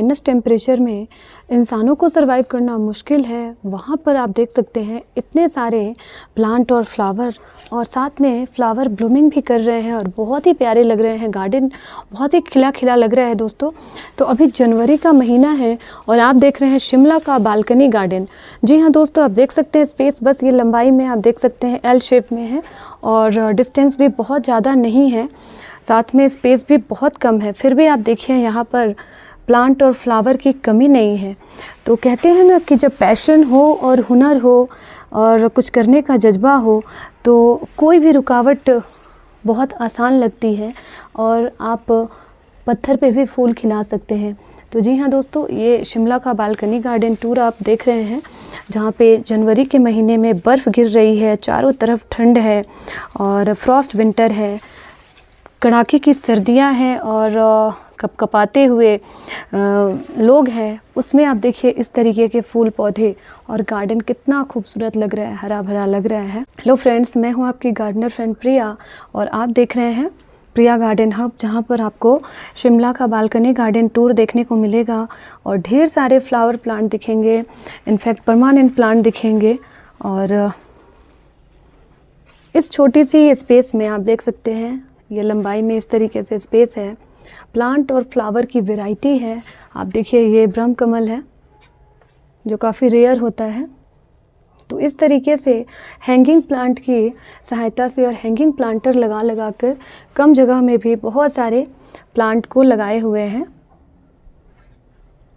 Minus temperature में इंसानों को सरवाइव करना मुश्किल है, वहाँ पर आप देख सकते हैं इतने सारे प्लांट और फ्लावर, और साथ में फ्लावर ब्लूमिंग भी कर रहे हैं और बहुत ही प्यारे लग रहे हैं। गार्डन बहुत ही खिला खिला लग रहा है दोस्तों। तो अभी जनवरी का महीना है और आप देख रहे हैं शिमला का बालकनी गार्डन। जी हाँ दोस्तों, आप देख सकते हैं स्पेस बस ये लंबाई में आप देख सकते हैं एल शेप में है और डिस्टेंस भी बहुत ज़्यादा नहीं है, साथ में स्पेस भी बहुत कम है। फिर भी आप देखिए यहाँ पर प्लांट और फ्लावर की कमी नहीं है। तो कहते हैं ना कि जब पैशन हो और हुनर हो और कुछ करने का जज्बा हो तो कोई भी रुकावट बहुत आसान लगती है और आप पत्थर पे भी फूल खिला सकते हैं। तो जी हाँ दोस्तों, ये शिमला का बालकनी गार्डन टूर आप देख रहे हैं, जहाँ पे जनवरी के महीने में बर्फ़ गिर रही है, चारों तरफ ठंड है और फ्रॉस्ट विंटर है, कड़ाके की सर्दियाँ हैं और कपकपाते हुए लोग हैं। उसमें आप देखिए इस तरीके के फूल पौधे और गार्डन कितना खूबसूरत लग रहा है, हरा भरा लग रहा है। हेलो फ्रेंड्स, मैं हूँ आपकी गार्डनर फ्रेंड प्रिया और आप देख रहे हैं प्रिया गार्डन हब, जहाँ पर आपको शिमला का बालकनी गार्डन टूर देखने को मिलेगा और ढेर सारे फ्लावर प्लांट दिखेंगे, इनफैक्ट परमानेंट प्लांट दिखेंगे। और इस छोटी सी स्पेस में आप देख सकते हैं ये लंबाई में इस तरीके से स्पेस है। प्लांट और फ्लावर की वैरायटी है। आप देखिए ये ब्रह्म कमल है जो काफ़ी रेयर होता है। तो इस तरीके से हैंगिंग प्लांट की सहायता से और हैंगिंग प्लांटर लगा कर कम जगह में भी बहुत सारे प्लांट को लगाए हुए हैं।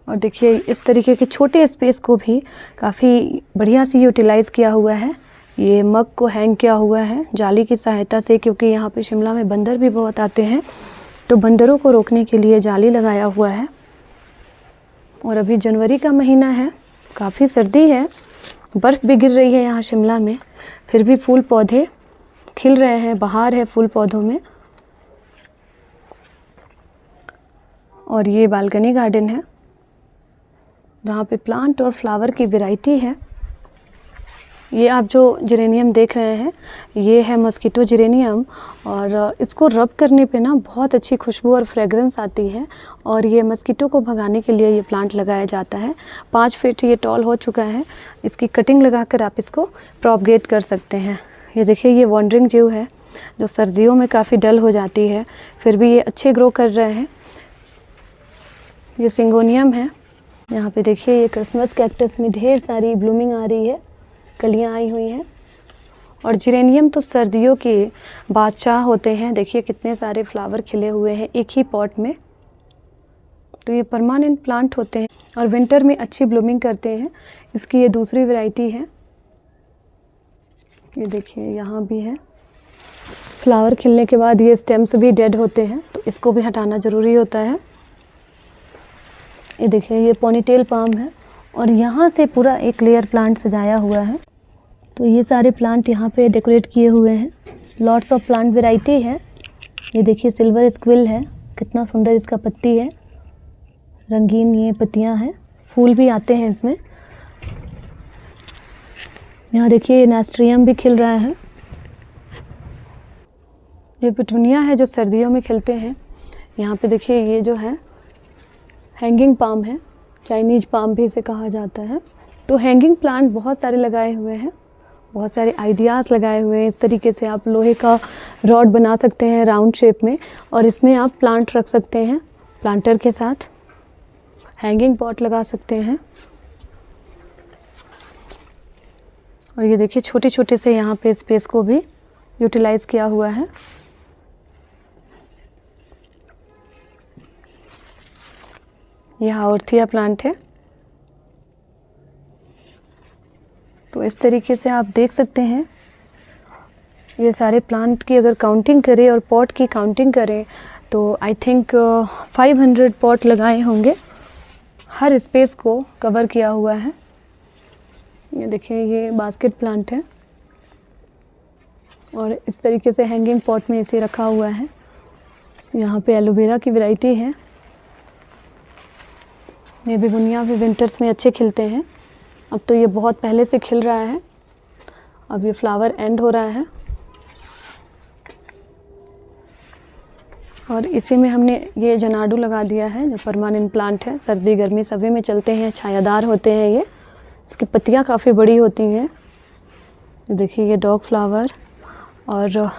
और देखिए इस तरीके के छोटे स्पेस को भी काफ़ी बढ़िया से यूटिलाइज़ किया हुआ है। ये मग को हैंग किया हुआ है जाली की सहायता से, क्योंकि यहाँ पे शिमला में बंदर भी बहुत आते हैं, तो बंदरों को रोकने के लिए जाली लगाया हुआ है। और अभी जनवरी का महीना है, काफ़ी सर्दी है, बर्फ़ भी गिर रही है यहाँ शिमला में, फिर भी फूल पौधे खिल रहे हैं, बहार है फूल पौधों में। और ये बालकनी गार्डन है जहाँ पे प्लांट और फ्लावर की वैरायटी है। ये आप जो जेरेनियम देख रहे हैं ये है मस्कीटो जेरेनियम और इसको रब करने पे ना बहुत अच्छी खुशबू और फ्रेगरेंस आती है और ये मस्कीटो को भगाने के लिए ये प्लांट लगाया जाता है। 5 फीट ये टॉल हो चुका है। इसकी कटिंग लगाकर आप इसको प्रोपगेट कर सकते हैं। ये देखिए ये वॉन्डरिंग ज्यू है जो सर्दियों में काफ़ी डल हो जाती है, फिर भी ये अच्छे ग्रो कर रहे हैं। ये सिंगोनियम है। यहाँ पे देखिए ये क्रिसमस कैक्टस में ढेर सारी ब्लूमिंग आ रही है, कलियाँ आई हुई हैं। और जेरेनियम तो सर्दियों के बादशाह होते हैं। देखिए कितने सारे फ्लावर खिले हुए हैं एक ही पॉट में। तो ये परमानेंट प्लांट होते हैं और विंटर में अच्छी ब्लूमिंग करते हैं। इसकी ये दूसरी वैरायटी है। ये देखिए यहाँ भी है। फ्लावर खिलने के बाद ये स्टेम्स भी डेड होते हैं, तो इसको भी हटाना ज़रूरी होता है। ये देखिए ये पोनीटेल पाम है और यहाँ से पूरा एक लेयर प्लांट सजाया हुआ है। तो ये सारे प्लांट यहाँ पे डेकोरेट किए हुए हैं। लॉट्स ऑफ प्लांट वैरायटी है। ये देखिए सिल्वर स्क्विल है, कितना सुंदर इसका पत्ती है, रंगीन ये पत्तियाँ हैं, फूल भी आते हैं इसमें। यहाँ देखिए नेस्ट्रियम भी खिल रहा है। ये पिटूनिया है जो सर्दियों में खिलते हैं। यहाँ पे देखिए ये जो है हैंगिंग पाम है, चाइनीज पाम भी इसे कहा जाता है। तो हैंगिंग प्लांट बहुत सारे लगाए हुए हैं, बहुत सारे आइडियाज़ लगाए हुए हैं। इस तरीके से आप लोहे का रॉड बना सकते हैं राउंड शेप में और इसमें आप प्लांट रख सकते हैं। प्लांटर के साथ हैंगिंग पॉट लगा सकते हैं। और ये देखिए छोटे छोटे से यहाँ पे स्पेस को भी यूटिलाइज़ किया हुआ है। यह ऑर्थिया प्लांट है। तो इस तरीके से आप देख सकते हैं ये सारे प्लांट की अगर काउंटिंग करें और पॉट की काउंटिंग करें तो आई थिंक 500 पॉट लगाए होंगे। हर स्पेस को कवर किया हुआ है। ये देखिए ये बास्केट प्लांट है और इस तरीके से हैंगिंग पॉट में इसे रखा हुआ है। यहाँ पे एलोवेरा की वैरायटी है। ये बेगुनिया भी विंटर्स में अच्छे खिलते हैं। अब तो ये बहुत पहले से खिल रहा है, अब ये फ्लावर एंड हो रहा है। और इसी में हमने ये जनाडू लगा दिया है, जो परमानेंट प्लांट है, सर्दी गर्मी सभी में चलते हैं, छायादार होते हैं ये। इसकी पत्तियाँ काफ़ी बड़ी होती हैं। देखिए ये डॉग फ्लावर, और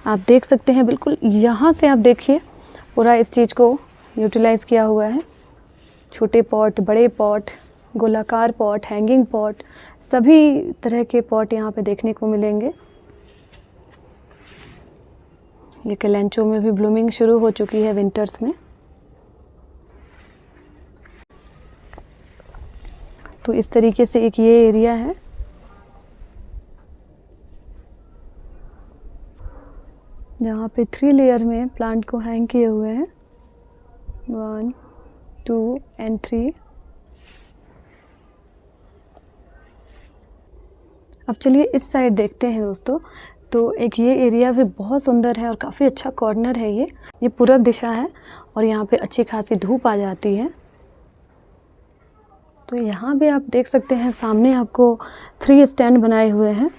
आप देख सकते हैं बिल्कुल यहाँ से आप देखिए पूरा इस चीज़ को यूटिलाइज़ किया हुआ है। छोटे पॉट, बड़े पॉट, गोलाकार पॉट, हैंगिंग पॉट, सभी तरह के पॉट यहाँ पे देखने को मिलेंगे। ये कैलेंचो में भी ब्लूमिंग शुरू हो चुकी है विंटर्स में। तो इस तरीके से एक ये एरिया है। जहाँ पे 3 लेयर में प्लांट को हैंग किए हुए हैं, 1, 2 एंड 3। अब चलिए इस साइड देखते हैं दोस्तों। तो एक ये एरिया भी बहुत सुंदर है और काफ़ी अच्छा कॉर्नर है ये पूरब दिशा है और यहाँ पे अच्छी खासी धूप आ जाती है। तो यहाँ भी आप देख सकते हैं सामने आपको 3 स्टैंड बनाए हुए हैं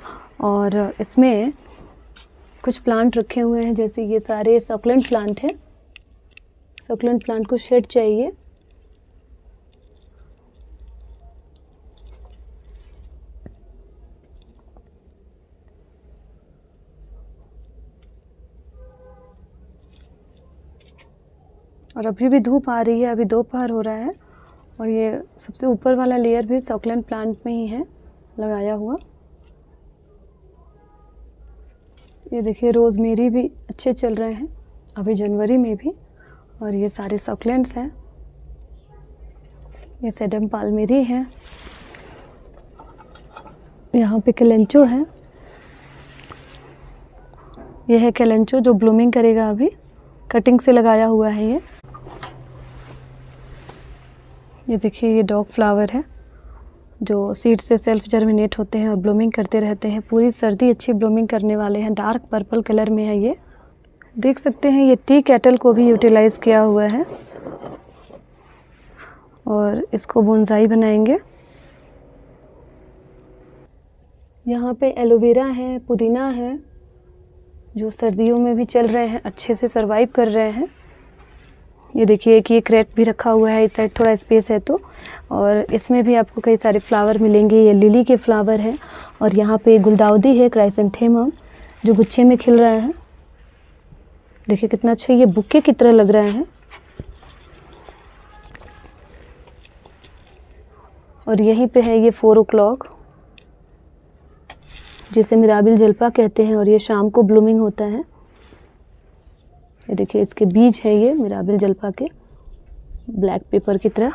और इसमें कुछ प्लांट रखे हुए हैं, जैसे ये सारे सक्लेंट प्लांट हैं। सक्लेंट प्लांट को शेड चाहिए। और अभी भी धूप आ रही है, अभी दोपहर हो रहा है और ये सबसे ऊपर वाला लेयर भी सक्लेंट प्लांट में ही है लगाया हुआ। ये देखिए रोज़मेरी भी अच्छे चल रहे हैं अभी जनवरी में भी, और ये सारे सक्लेंट्स हैं। ये सेडम पाल्मेरी है, यहाँ पे कैलेंचो है। ये है कैलेंचो जो ब्लूमिंग करेगा, अभी कटिंग से लगाया हुआ है ये। ये देखिए ये डॉग फ्लावर है जो सीड से सेल्फ जर्मिनेट होते हैं और ब्लूमिंग करते रहते हैं। पूरी सर्दी अच्छी ब्लूमिंग करने वाले हैं। डार्क पर्पल कलर में है ये, देख सकते हैं। ये टी कैटल को भी यूटिलाइज़ किया हुआ है और इसको बोनसाई बनाएंगे। यहाँ पे एलोवेरा है, पुदीना है, जो सर्दियों में भी चल रहे हैं, अच्छे से सरवाइव कर रहे हैं। ये देखिए कि ये क्रेट भी रखा हुआ है, इस साइड थोड़ा स्पेस है तो, और इसमें भी आपको कई सारे फ्लावर मिलेंगे। ये लिली के फ्लावर हैं और यहाँ पे गुलदाउदी है, क्राइसेंथेमम, जो गुच्छे में खिल रहा है। देखिए कितना अच्छा ये बुके की तरह लग रहा है। और यहीं पे है ये 4 o'clock, जिसे मिराबिल जल्पा कहते हैं, और ये शाम को ब्लूमिंग होता है। ये देखिए इसके बीज है ये मिराबिल जल्पा के, ब्लैक पेपर की तरह।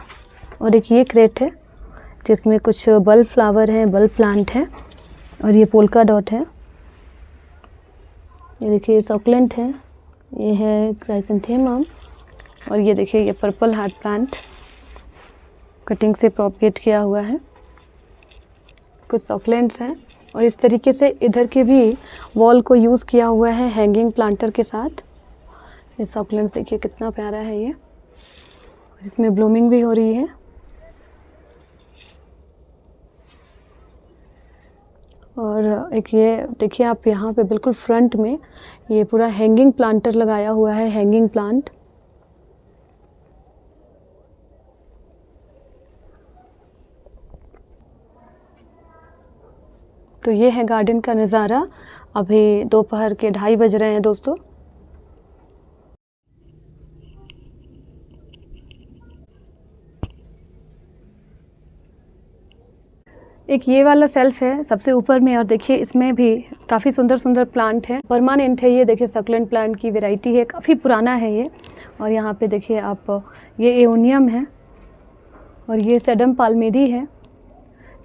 और एक ये क्रेट है जिसमें कुछ बल्ब फ्लावर हैं, बल्ब प्लांट है, और ये पोल्का डॉट है। ये देखिए सक्लेंट है, ये है क्राइसेंथेमम, और ये देखिए ये पर्पल हार्ट प्लांट कटिंग से प्रोपगेट किया हुआ है। कुछ सक्लेंट्स हैं और इस तरीके से इधर के भी वॉल को यूज़ किया हुआ है हैंगिंग प्लांटर के साथ। ये सक्लेंट्स देखिए कितना प्यारा है ये, इसमें ब्लूमिंग भी हो रही है। और एक ये देखिए आप यहाँ पे बिल्कुल फ्रंट में ये पूरा हैंगिंग प्लांटर लगाया हुआ है, हैंगिंग प्लांट। तो ये है गार्डन का नज़ारा। अभी दोपहर के 2:30 बज रहे हैं दोस्तों। एक ये वाला सेल्फ है सबसे ऊपर में, और देखिए इसमें भी काफ़ी सुंदर सुंदर प्लांट है, परमानेंट है ये। देखिए सक्लेंट प्लांट की वैरायटी है, काफ़ी पुराना है ये। और यहाँ पे देखिए आप ये एओनियम है और ये सेडम पाल्मेरी है।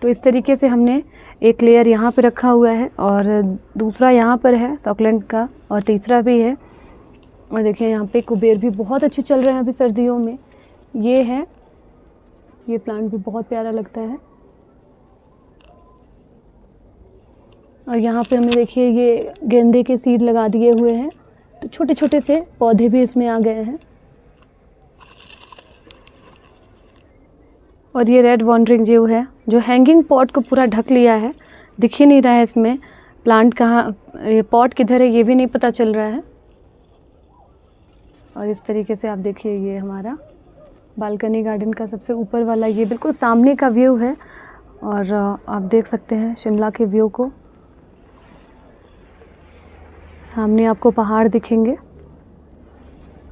तो इस तरीके से हमने एक लेयर यहाँ पे रखा हुआ है और दूसरा यहाँ पर है सक्लेंट का, और तीसरा भी है। और देखिए यहाँ पे कुबेर भी बहुत अच्छे चल रहे हैं अभी सर्दियों में। ये है, ये प्लांट भी बहुत प्यारा लगता है। और यहाँ पे हमें देखिए ये गेंदे के सीड लगा दिए हुए हैं, तो छोटे छोटे से पौधे भी इसमें आ गए हैं। और ये रेड वॉन्डरिंग जीव है जो हैंगिंग पॉट को पूरा ढक लिया है, दिख ही नहीं रहा है इसमें प्लांट कहाँ, ये पॉट किधर है ये भी नहीं पता चल रहा है। और इस तरीके से आप देखिए ये हमारा बालकनी गार्डन का सबसे ऊपर वाला ये बिल्कुल सामने का व्यू है। और आप देख सकते हैं शिमला के व्यू को। सामने आपको पहाड़ दिखेंगे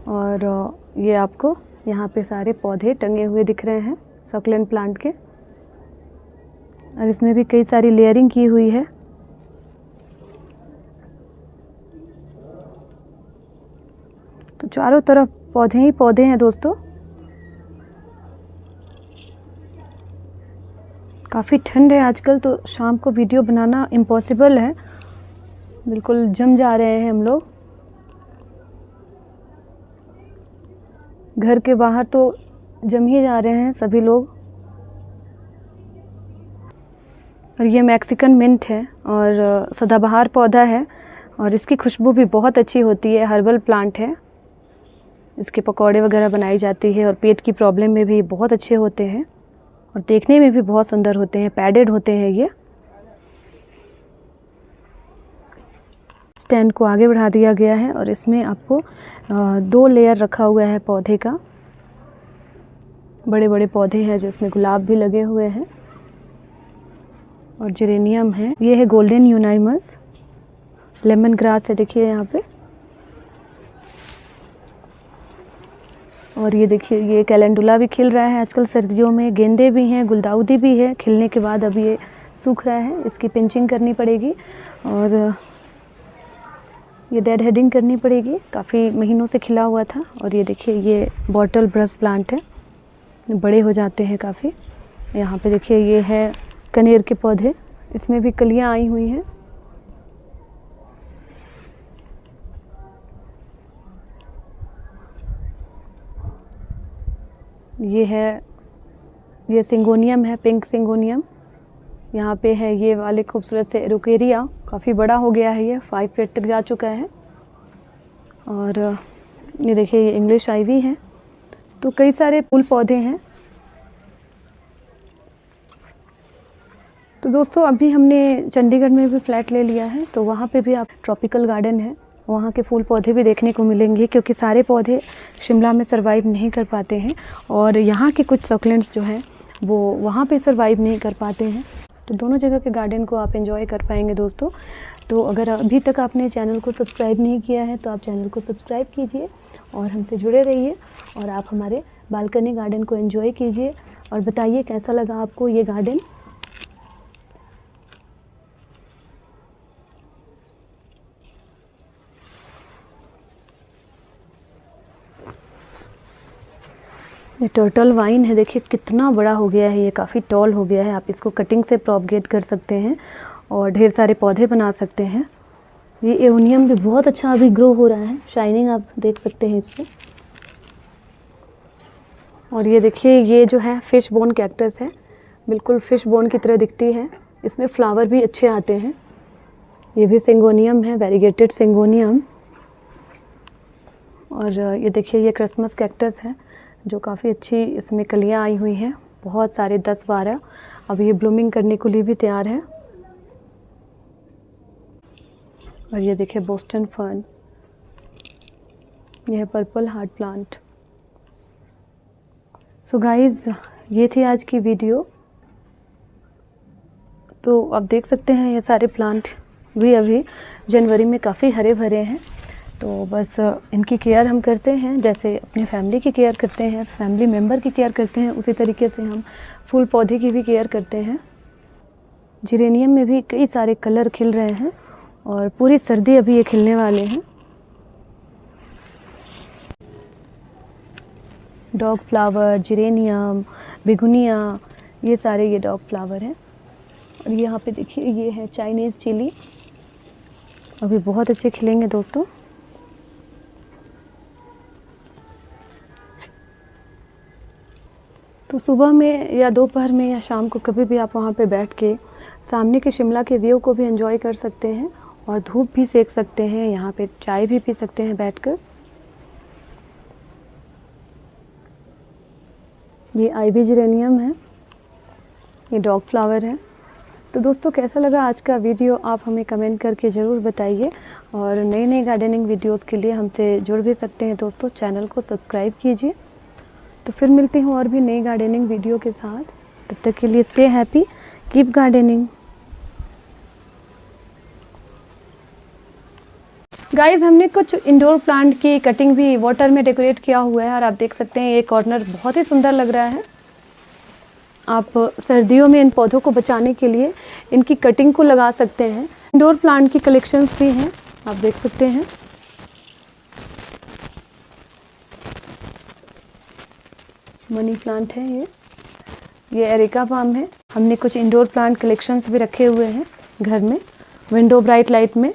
और ये आपको यहाँ पे सारे पौधे टंगे हुए दिख रहे हैं सक्लेंट प्लांट के। और इसमें भी कई सारी लेयरिंग की हुई है। तो चारों तरफ पौधे ही पौधे हैं दोस्तों। काफ़ी ठंड है आजकल, तो शाम को वीडियो बनाना इम्पॉसिबल है। बिल्कुल जम जा रहे हैं हम लोग। घर के बाहर तो जम ही जा रहे हैं सभी लोग। और ये मैक्सिकन मिंट है और सदाबहार पौधा है और इसकी खुशबू भी बहुत अच्छी होती है। हर्बल प्लांट है। इसके पकौड़े वगैरह बनाई जाती है और पेट की प्रॉब्लम में भी बहुत अच्छे होते हैं और देखने में भी बहुत सुंदर होते हैं। पैडेड होते हैं ये। स्टैंड को आगे बढ़ा दिया गया है और इसमें आपको 2 लेयर रखा हुआ है पौधे का। बड़े बड़े पौधे हैं जिसमें गुलाब भी लगे हुए हैं और जेरेनियम है। ये है गोल्डन यूनाइमस। लेमन ग्रास है देखिए यहाँ पे। और ये देखिए ये कैलेंडुला भी खिल रहा है आजकल सर्दियों में। गेंदे भी हैं, गुलदाउदी भी है। खिलने के बाद अब ये सूख रहा है। इसकी पिंचिंग करनी पड़ेगी और ये डेड हेडिंग करनी पड़ेगी। काफ़ी महीनों से खिला हुआ था। और ये देखिए ये बॉटल ब्रश प्लांट है, बड़े हो जाते हैं काफ़ी। यहाँ पे देखिए ये है कनेर के पौधे। इसमें भी कलियाँ आई हुई हैं। ये है, ये सिंगोनियम है, पिंक सिंगोनियम। यहाँ पे है ये वाले खूबसूरत से एरोकेरिया। काफ़ी बड़ा हो गया है ये, 5 फीट तक जा चुका है। और ये देखिए ये इंग्लिश आइवी है। तो कई सारे फूल पौधे हैं। तो दोस्तों अभी हमने चंडीगढ़ में भी फ्लैट ले लिया है, तो वहाँ पे भी आप ट्रॉपिकल गार्डन है, वहाँ के फूल पौधे भी देखने को मिलेंगे क्योंकि सारे पौधे शिमला में सर्वाइव नहीं कर पाते हैं और यहाँ के कुछ सक्लेंट्स जो हैं वो वहाँ पे सर्वाइव नहीं कर पाते हैं। तो दोनों जगह के गार्डन को आप एंजॉय कर पाएंगे दोस्तों। तो अगर अभी तक आपने चैनल को सब्सक्राइब नहीं किया है तो आप चैनल को सब्सक्राइब कीजिए और हमसे जुड़े रहिए और आप हमारे बालकनी गार्डन को एंजॉय कीजिए और बताइए कैसा लगा आपको ये गार्डन। ये टर्टल वाइन है, देखिए कितना बड़ा हो गया है ये, काफ़ी टॉल हो गया है। आप इसको कटिंग से प्रोपगेट कर सकते हैं और ढेर सारे पौधे बना सकते हैं। ये एओनियम भी बहुत अच्छा अभी ग्रो हो रहा है, शाइनिंग आप देख सकते हैं इस पर। और ये देखिए ये जो है फिश बोन कैक्टस है, बिल्कुल फिश बोन की तरह दिखती है। इसमें फ्लावर भी अच्छे आते हैं। ये भी सिंगोनियम है, वेरीगेटेड सिंगोनियम। और ये देखिए ये क्रिसमस कैक्टस है जो काफ़ी अच्छी, इसमें कलियां आई हुई हैं बहुत सारे, 10-12। अब ये ब्लूमिंग करने के लिए भी तैयार है। और ये देखिए बोस्टन फर्न, यह है purple heart plant. So guys ये थी आज की वीडियो। तो आप देख सकते हैं ये सारे प्लांट भी अभी जनवरी में काफ़ी हरे भरे हैं। तो बस इनकी केयर हम करते हैं जैसे अपनी फैमिली की केयर करते हैं, फैमिली मेम्बर की केयर करते हैं, उसी तरीके से हम फूल पौधे की भी केयर करते हैं। जेरेनियम में भी कई सारे कलर खिल रहे हैं और पूरी सर्दी अभी ये खिलने वाले हैं। डॉग फ्लावर, जेरेनियम, बेगुनिया, ये सारे ये डॉग फ्लावर हैं। और यहाँ पे देखिए ये है चाइनीज़ चिली, अभी बहुत अच्छे खिलेंगे दोस्तों। तो सुबह में या दोपहर में या शाम को कभी भी आप वहाँ पे बैठ के सामने के शिमला के व्यू को भी एंजॉय कर सकते हैं और धूप भी सेक सकते हैं, यहाँ पे चाय भी पी सकते हैं बैठकर। ये आईवी जेरेनियम है, ये डॉग फ्लावर है तो दोस्तों कैसा लगा आज का वीडियो आप हमें कमेंट करके ज़रूर बताइए, और नई नई गार्डनिंग वीडियोस के लिए हमसे जुड़ भी सकते हैं दोस्तों। चैनल को सब्सक्राइब कीजिए। तो फिर मिलती हूँ और भी नई गार्डनिंग वीडियो के साथ। तब तक के लिए stay happy, keep gardening. Guys, हमने कुछ इंडोर प्लांट की कटिंग भी वाटर में डेकोरेट किया हुआ है, और आप देख सकते हैं ये कॉर्नर बहुत ही सुंदर लग रहा है। आप सर्दियों में इन पौधों को बचाने के लिए इनकी कटिंग को लगा सकते हैं। इंडोर प्लांट की कलेक्शंस भी हैं, आप देख सकते हैं। मनी प्लांट है ये एरिका पाम है। हमने कुछ इंडोर प्लांट कलेक्शंस भी रखे हुए हैं घर में, विंडो ब्राइट लाइट में।